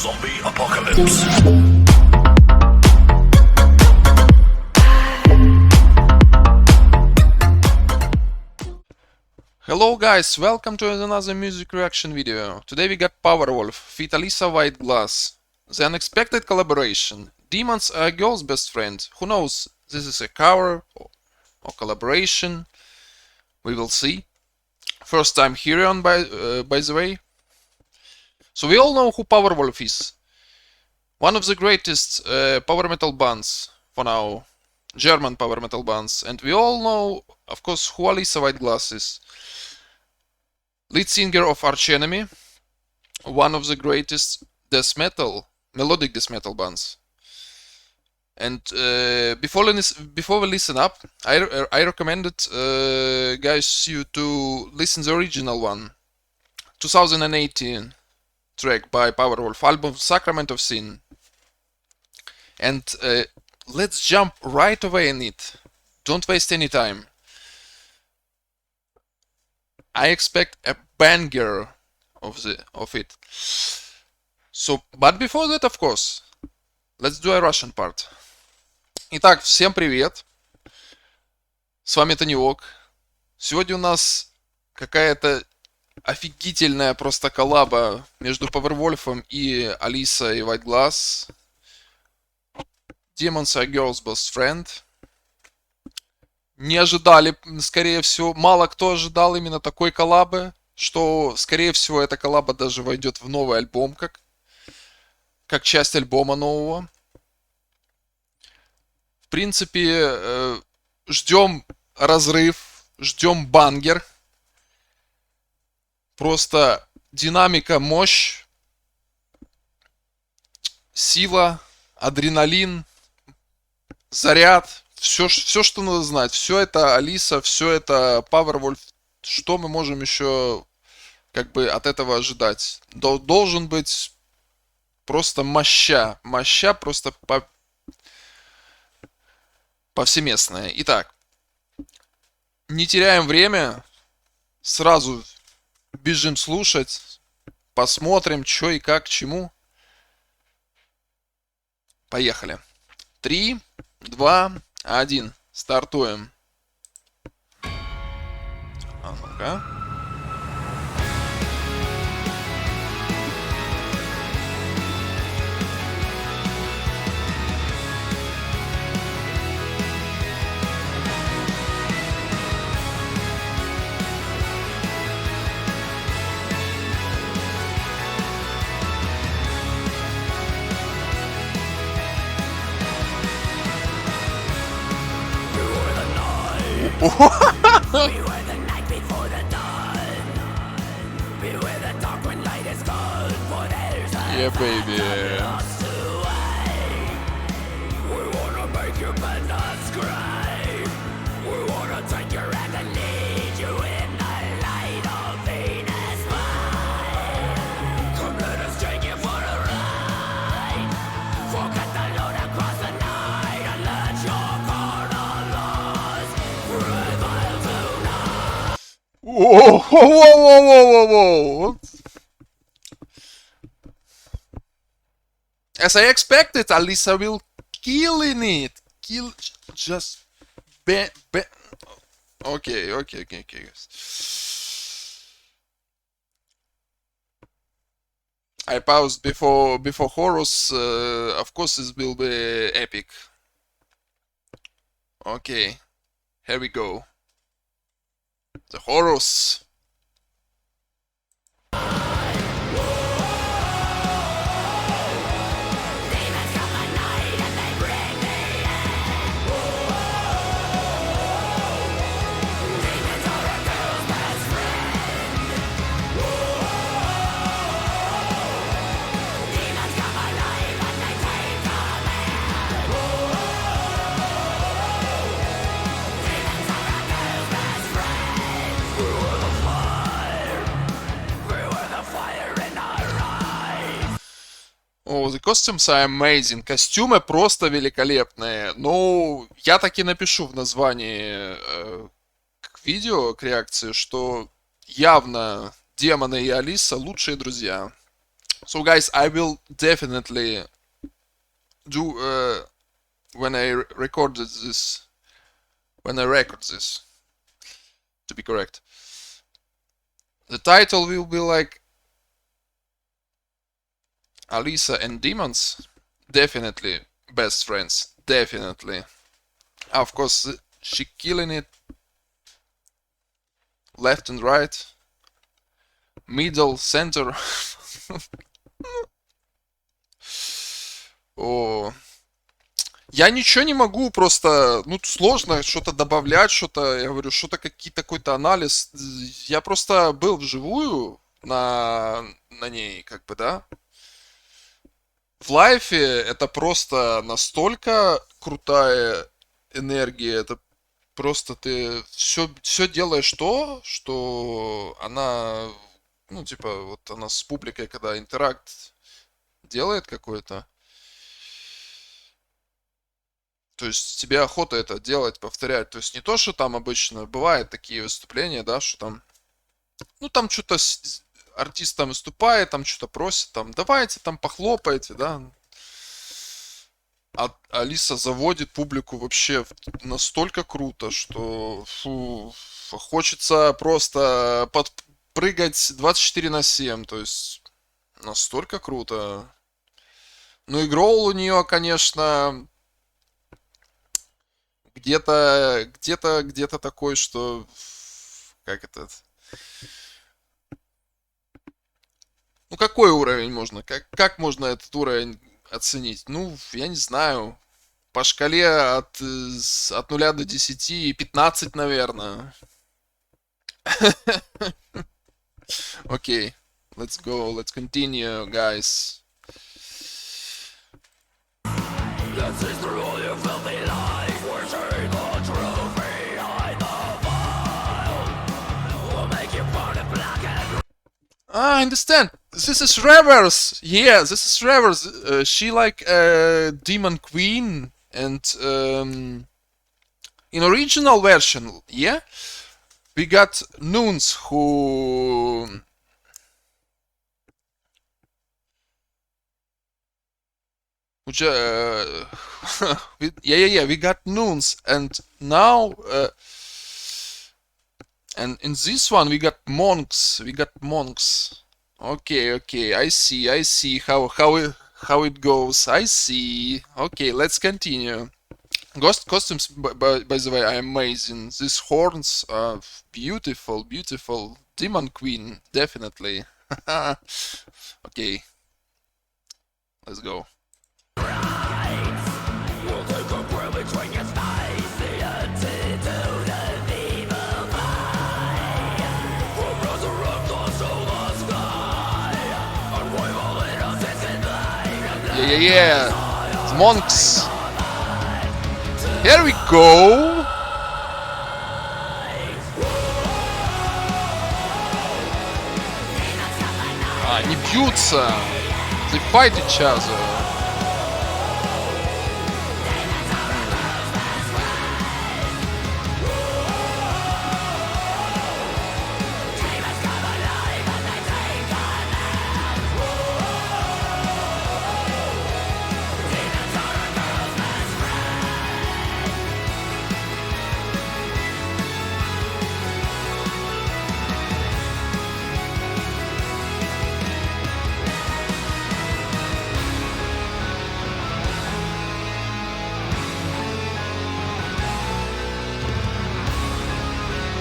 Zombie apocalypse. Hello guys, welcome to another music reaction video. Today we got Powerwolf feat. Alisa Whiteglass. The unexpected collaboration. Demons are a girl's best friend. Who knows, this is a cover or collaboration. We will see. First time hearing by the way. So we all know who Powerwolf is. One of the greatest power metal bands for now. German power metal bands. And we all know, of course, who Alisa Whiteglass is. Lead singer of Arch Enemy, one of the greatest melodic death metal bands. And before we listen up, I recommended guys you to listen the original one, 2018 track by Powerwolf, album Sacrament of Sin. And let's jump right away in it. Don't waste any time. I expect a banger of it. So, but before that, of course, let's do a Russian part. Итак, всем привет. С вами Таниок. Сегодня у нас какая-то офигительная просто коллаба между Powerwolf и Алисой Whiteglass. Demons are girl's best friend. Не ожидали, скорее всего, мало кто ожидал именно такой коллабы, что, скорее всего, эта коллаба даже войдет в новый альбом, как часть альбома нового. В принципе, ждем разрыв, ждем бангер. Просто динамика, мощь, сила, адреналин, заряд. Все, что надо знать. Все это Алиса, все это Powerwolf. Что мы можем еще как бы от этого ожидать? Должен быть просто моща. Моща просто повсеместная. Итак, не теряем время. Сразу бежим слушать. Посмотрим, что и как, к чему. Поехали. 3, 2, 1. Стартуем. А ну-ка. Beware the night before the dawn. Beware the dark when light is gone. For there's a Yeah, baby. lost away. We wanna make your madness scream. We wanna take your hand and lead you in the light of Venus fire. Come let us take you for a ride. Forget the load across the night and let your carnal laws prevail tonight. Whoa. As I expected, Alisa will kill in it. Just Okay, guys. I paused before chorus. Of course, this will be epic. Okay, here we go. The chorus. Demons come at night and they bring me in. Demons are a girl's best friend. Demons come alive and they take command. Demons are a girl's best friend. Beware the fire in our eyes. Oh, the costumes are amazing. Костюмы просто великолепные. Ну, я таки напишу в названии к видео, к реакции, что явно демоны и Алиса лучшие друзья. So guys, I will definitely do when I record this, to be correct. The title will be like Alisa and Demons. Definitely best friends. Definitely. Of course, she killing it left and right, middle, center. О, я ничего не могу, просто, ну, сложно что-то добавлять, что-то, я говорю, что-то какой-то анализ. Я просто был вживую на ней, как бы, да. В лайфе это просто настолько крутая энергия, это просто ты все делаешь то, что она, ну, типа, вот она с публикой, когда интеракт делает какой-то, то есть тебе охота это делать, повторять. То есть не то, что там обычно бывают такие выступления, да, что там, ну, там что-то артист там выступает, там что-то просит, там, давайте там похлопайте, да. А Алиса заводит публику вообще настолько круто, что фу, хочется просто подпрыгать 24/7. То есть настолько круто. Ну и Гроул у нее, конечно, где-то такой, что как это? Ну какой уровень можно? Как можно этот уровень оценить? Ну, я не знаю. По шкале от 0 до 10 15, наверное. Okay, let's go. Let's continue, guys. Let's see through all your filthy lies. We're seeing the truth behind the veil. We'll make you burn it black and Ah, I understand. This is Reverse. Yeah, this is Reverse. She like Demon Queen and in original version, yeah, we got Nunes who which yeah, we got Nunes, and now and in this one we got monks. Okay, I see how it goes. I see. Okay, let's continue. Ghost costumes, by the way, are amazing. These horns are beautiful. Demon Queen, definitely. Okay, let's go. we'll take a breath between your thighs. The antidote of evil fire. We'll resurrect us to the sky. And wave all innocence in vain. Yeah. The monks. Here we go. Они бьются. They fight each other.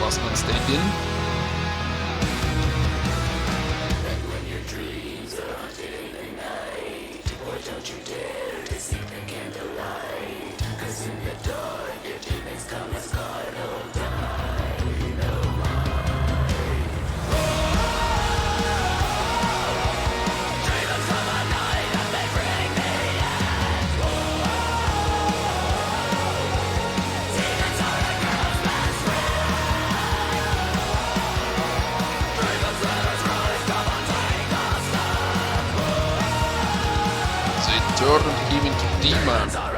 Last man standing. They turned him into demon. Yeah.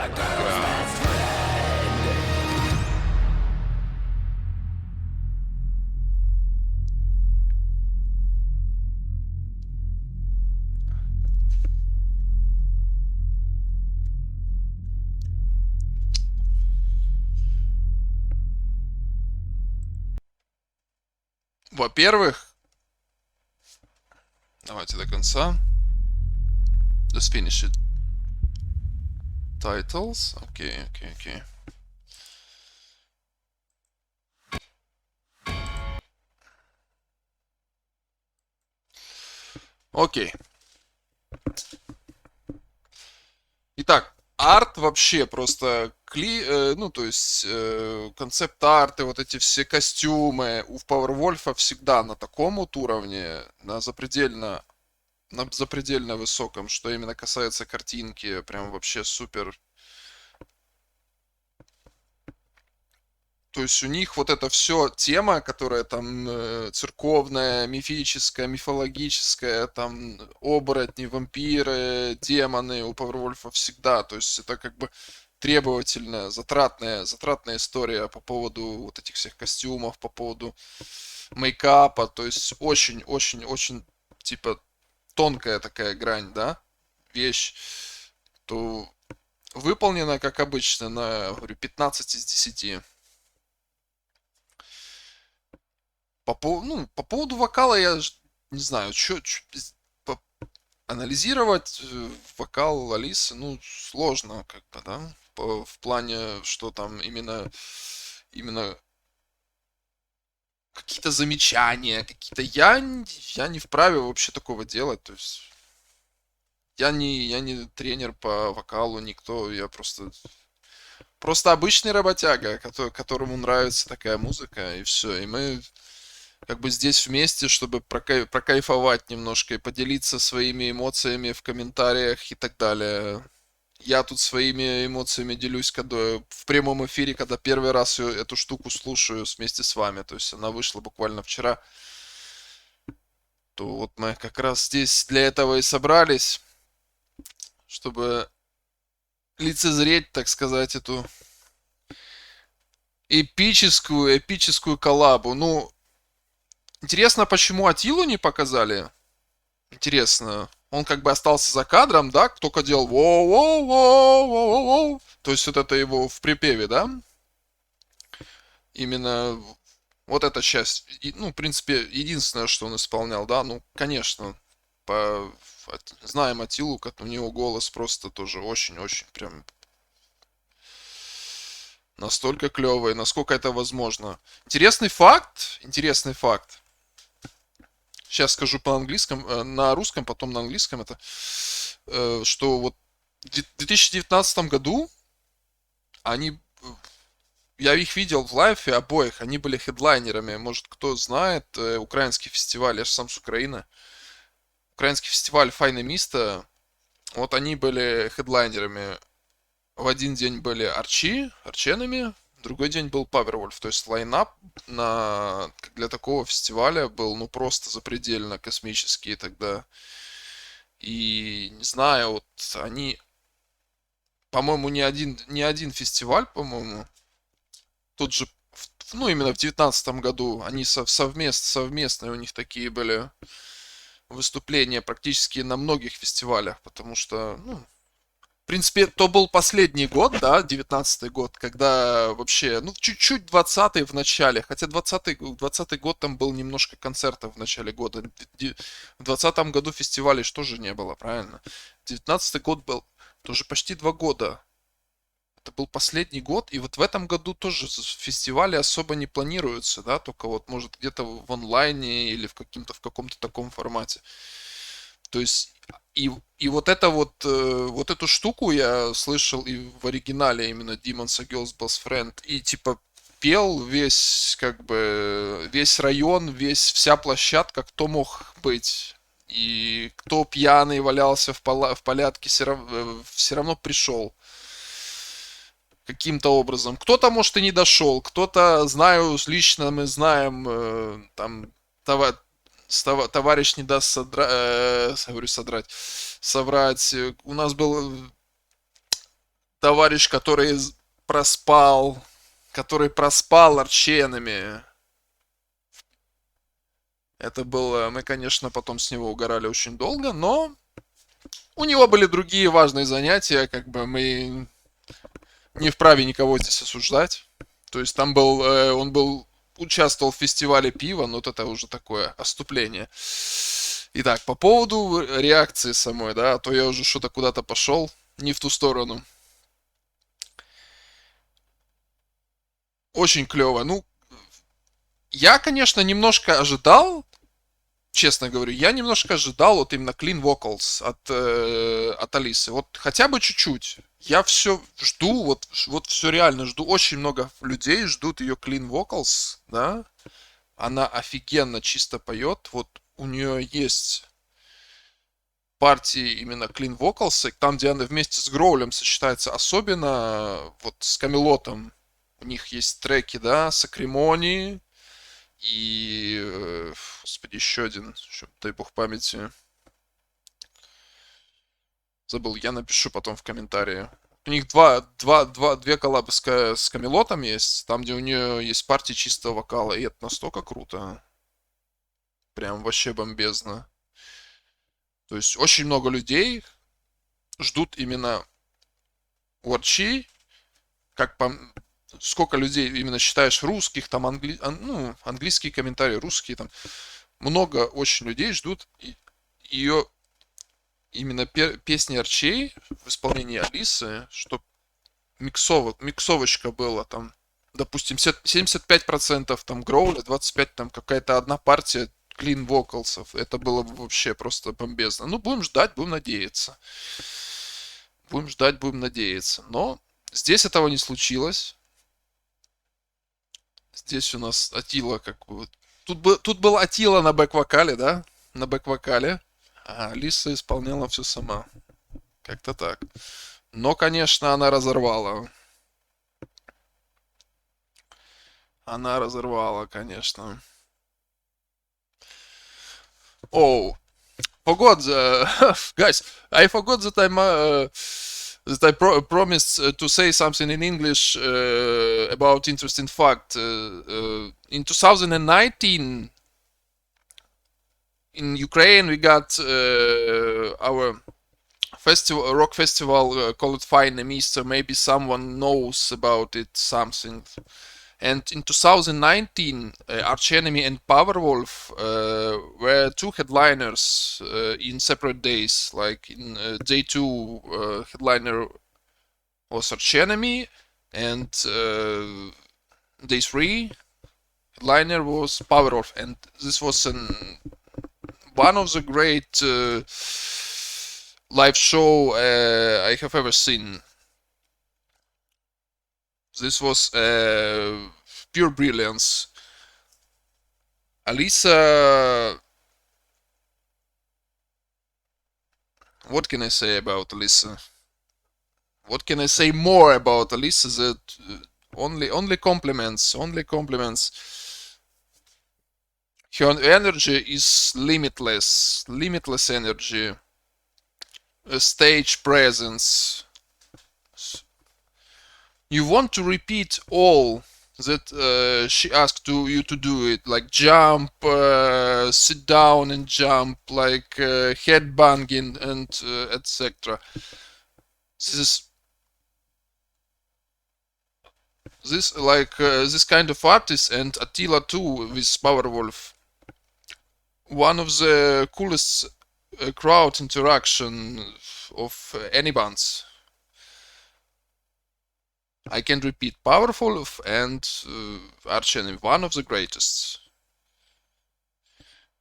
во-первых, давайте до конца. Just finish it. Titles. Окей. Окей. Итак, арт вообще просто ну, то есть концепт-арты, вот эти все костюмы у Powerwolf всегда на таком вот уровне, на запредельно высоком, что именно касается картинки, прям вообще супер. То есть у них вот это все тема, которая там церковная, мифическая, мифологическая, там оборотни, вампиры, демоны у Powerwolf всегда. То есть это как бы требовательная, затратная история по поводу вот этих всех костюмов, по поводу мейкапа. То есть очень типа тонкая такая грань, да, вещь. То выполнена, как обычно, на, говорю, 15 из 10. По поводу вокала я не знаю, что анализировать вокал Алисы, ну, сложно как бы, да, в плане, что там именно какие-то замечания, какие-то... Я не вправе вообще такого делать, то есть я не тренер по вокалу, никто, я просто обычный работяга, которому нравится такая музыка, и все, и мы как бы здесь вместе, чтобы прокайфовать немножко и поделиться своими эмоциями в комментариях и так далее. Я тут своими эмоциями делюсь, когда в прямом эфире, когда первый раз эту штуку слушаю вместе с вами. То есть она вышла буквально вчера. То вот мы как раз здесь для этого и собрались, чтобы лицезреть, так сказать, эту эпическую коллабу. Ну, интересно, почему Атилу не показали? Интересно. Он как бы остался за кадром, да? Только делал воу-воу-воу-воу-воу. То есть вот это его в припеве, да? Именно вот эта часть. Ну, в принципе, единственное, что он исполнял, да? Ну, конечно, знаем Атилу, как у него голос просто тоже очень-очень прям настолько клевый, насколько это возможно. Интересный факт. Сейчас скажу по-английскому, на русском, потом на английском это, что вот в 2019 году они, я их видел в лайфе обоих, они были хедлайнерами. Может, кто знает, украинский фестиваль, я же сам с Украины. Украинский фестиваль Файне Мисто, вот они были хедлайнерами. В один день были арченами, в другой день был Powerwolf. То есть лайнап для такого фестиваля был ну просто запредельно космический тогда. И не знаю, вот они, по-моему, не один фестиваль, по-моему, тут же, ну именно в 2019 году, они совместные у них такие были выступления практически на многих фестивалях, потому что, ну, в принципе, то был последний год, да, 19-й год, когда вообще, ну, чуть-чуть 20-й в начале, хотя 20-й год там был немножко концертов в начале года. В 20-м году фестивалей что же не было, правильно? 19-й год был тоже почти 2 года. Это был последний год, и вот в этом году тоже фестивали особо не планируются, да, только вот может где-то в онлайне или в каком-то таком формате. То есть и вот это вот эту штуку я слышал и в оригинале именно Demons Are Girls Best Friend, и типа пел весь как бы весь район, вся площадка, кто мог быть. И кто пьяный валялся в палятке, все равно пришел каким-то образом. Кто-то, может, и не дошел, кто-то, знаю, лично мы знаем, там, товарищ не даст соврать. У нас был товарищ, который проспал арченами. Это было, мы, конечно, потом с него угорали очень долго, но у него были другие важные занятия, как бы мы не вправе никого здесь осуждать. То есть там он был участвовал в фестивале пива, но вот это уже такое отступление. Итак, по поводу реакции самой, да, а то я уже что-то куда-то пошел, не в ту сторону. Очень клево. Ну, я, конечно, немножко ожидал, честно говорю, я немножко ожидал вот именно clean vocals от Алисы. Вот хотя бы чуть-чуть. Я все жду, вот все реально жду. Очень много людей ждут ее clean vocals, да. Она офигенно чисто поет. Вот у нее есть партии именно clean vocals, там, где она вместе с Гроулем сочетается, особенно вот с Камелотом. У них есть треки, да, с Акримони и, господи, еще один, дай бог памяти. Забыл, я напишу потом в комментарии. У них две коллабы с Камелотом есть, там, где у нее есть партии чистого вокала, и это настолько круто. Прям вообще бомбезно. То есть очень много людей ждут именно Уорчи, как по... Сколько людей именно считаешь русских, там ну, английские комментарии, русские там. Много очень людей ждут ее именно песни Арчей в исполнении Алисы, что миксовочка была там, допустим, 75% там Гроуля, 25% там какая-то одна партия clean vocalsов. Это было бы вообще просто бомбезно. Ну, будем ждать, будем надеяться. Будем ждать, будем надеяться. Но здесь этого не случилось. Здесь у нас Атила как бы... Тут был Атила на бэк-вокале, да? На бэк-вокале. А Алиса исполняла все сама. Как-то так. Но, конечно, она разорвала. Она разорвала, конечно. Оу. Forgot, guys, I forgot that I promised to say something in English about interesting fact. In 2019, in Ukraine, we got our rock festival called Fine Mister. Maybe someone knows about it something. And in 2019, Arch Enemy and Powerwolf were two headliners in separate days. Like in day 2, headliner was Arch Enemy, and day 3, headliner was Powerwolf. And this was one of the great live show I have ever seen. This was pure brilliance. Alisa... What can I say about Alisa? What can I say more about Alisa? That only compliments, only compliments. Her energy is limitless, limitless energy. A stage presence. You want to repeat all that she asked you to do it, like jump, sit down and jump, like head banging and etc. This kind of artist, and Attila too with Powerwolf, one of the coolest crowd interaction of any bands. I can repeat, Powerful and Arch Enemy, one of the greatest.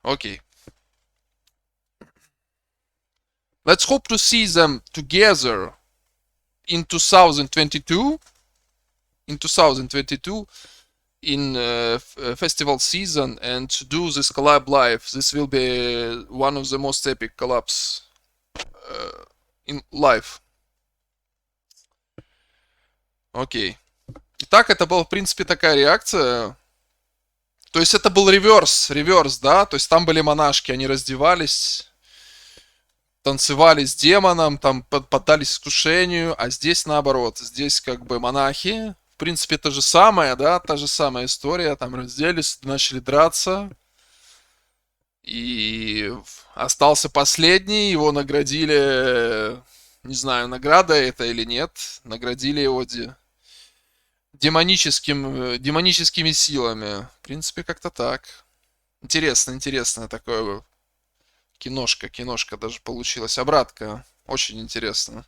Okay. Let's hope to see them together in 2022. In 2022, in festival season, and to do this collab live. This will be one of the most epic collabs in live. Окей. Итак, это была, в принципе, такая реакция. То есть это был реверс, да? То есть там были монашки, они раздевались, танцевали с демоном, там поддались искушению, а здесь наоборот. Здесь как бы монахи. В принципе, то же самое, да? Та же самая история. Там разделись, начали драться. И остался последний, его наградили... Не знаю, награда это или нет. Наградили его демоническими силами. В принципе, как-то так. Интересное такое киношка даже получилась. Обратка. Очень интересно.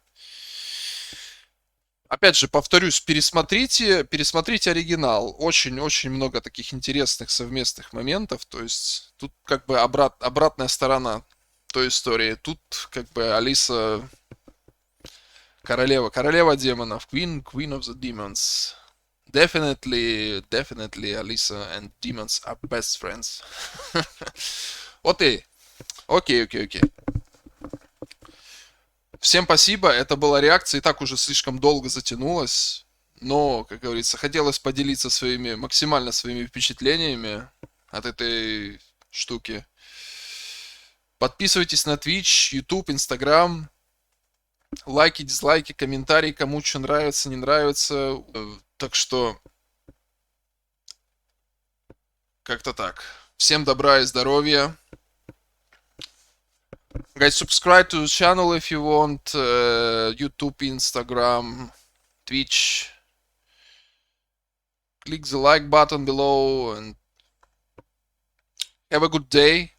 Опять же, повторюсь, пересмотрите оригинал. Очень-очень много таких интересных совместных моментов. То есть тут как бы обратная сторона той истории. Тут как бы Алиса королева демонов. Queen of the Demons. Definitely Alisa and demons are best friends. Окей. Всем спасибо, это была реакция, и так уже слишком долго затянулась. Но, как говорится, хотелось поделиться максимально своими впечатлениями от этой штуки. Подписывайтесь на Twitch, YouTube, Instagram. Лайки, дизлайки, комментарии, кому что нравится, не нравится. Так что, как-то так. Всем добра и здоровья. Guys, subscribe to the channel if you want. YouTube, Instagram, Twitch. Click the like button below and have a good day.